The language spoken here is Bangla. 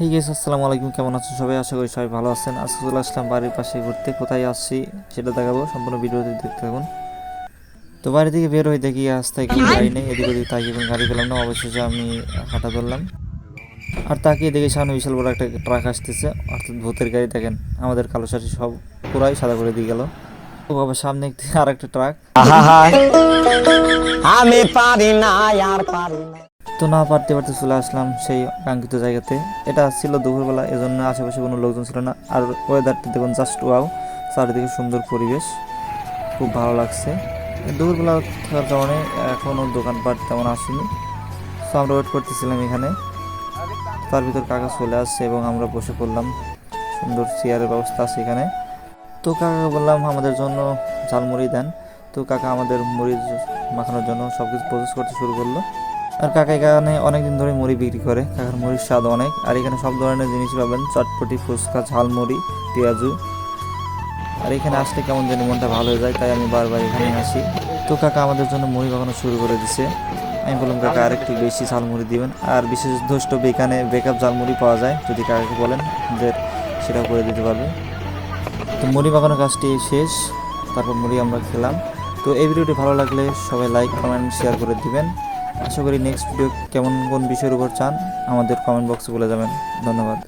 হেই গাইস, আসসালামু আলাইকুম। কেমন আছেন সবাই? আশা করি সবাই ভালো আছেন। আজকে চলে আসলাম বাড়ির পাশে ঘুরতে। কোথায় আসছি সেটা দেখাবো, সম্পূর্ণ ভিডিওতে দেখতে থাকুন। তো বাড়ি থেকে বের হয়ে দেখি রাস্তায় কোনো গাড়ি নেই, এদিক ওদিক তাকিয়ে কোনো গাড়ি পেলাম না। অবশেষে আমি হাঁটা ধরলাম, আর তাকিয়ে দেখি সামনে বিশাল বড় একটা ট্রাক আসতেছে, অর্থাৎ ভূতের গাড়ি। দেখেন আমাদের কালো শাড়ি সব পুরাই সাদা করে দিয়ে গেল। তো বাবা, সামনে আর একটা ট্রাক। আমি পারি না আর পারি না। তো না পারতে পারতে চলে আসলাম সেই কাঙ্ক্ষিত জায়গাতে। এটা ছিল দুপুরবেলা, এজন্য আশেপাশে কোনো লোকজন ছিল না। আর ওয়েদারটা দেখুন, জাস্ট ওয়াও। চারিদিকে সুন্দর পরিবেশ, খুব ভালো লাগছে। দুপুরবেলা থাকার কারণে এখনও দোকানপাট তেমন আসেনি। তো আমরা ওয়েট করতেছিলাম এখানে। তার ভিতর কাকা চলে আসছে এবং আমরা বসে পড়লাম। সুন্দর চেয়ারের ব্যবস্থা আছে এখানে। তো কাকা বললাম আমাদের জন্য ঝালমুড়ি দেন। তো কাকা আমাদের মুড়ি মাখানোর জন্য সব কিছু প্রসেস করতে শুরু করলো। আর কাকা এখানে অনেকদিন ধরে মুড়ি বিক্রি করে। কাকার মুড়ির স্বাদ অনেক। আর এখানে সব ধরনের জিনিস পাবেন, চটপটি, ফুচকা, ঝালমুড়ি, পেঁয়াজু। আর এখানে আসলে কেমন জানি মনটা ভালো হয়ে যায়, তাই আমি বারবার এখানে আসি। তো কাকা আমাদের জন্য মুড়ি মাখানো শুরু করে দিছে। আমি বললাম কাকা আর একটু বেশি ঝালমুড়ি দিবেন। আর বিশেষ দ্রষ্টব্য এখানে ব্রেকআপ ঝালমুড়ি পাওয়া যায়, যদি কাকাকে বলেন আমাদের সেটাও করে দিতে পারবে। তো মুড়ি মাখানোর কাজটি শেষ, তারপর মুড়ি আমরা খেলাম। তো এই ভিডিওটি ভালো লাগলে সবাই লাইক, কমেন্ট, শেয়ার করে দিবেন। আশা করি নেক্সট ভিডিও কেমন কোন বিষয়ের উপর চান আমাদের কমেন্ট বক্সে বলে যাবেন। ধন্যবাদ।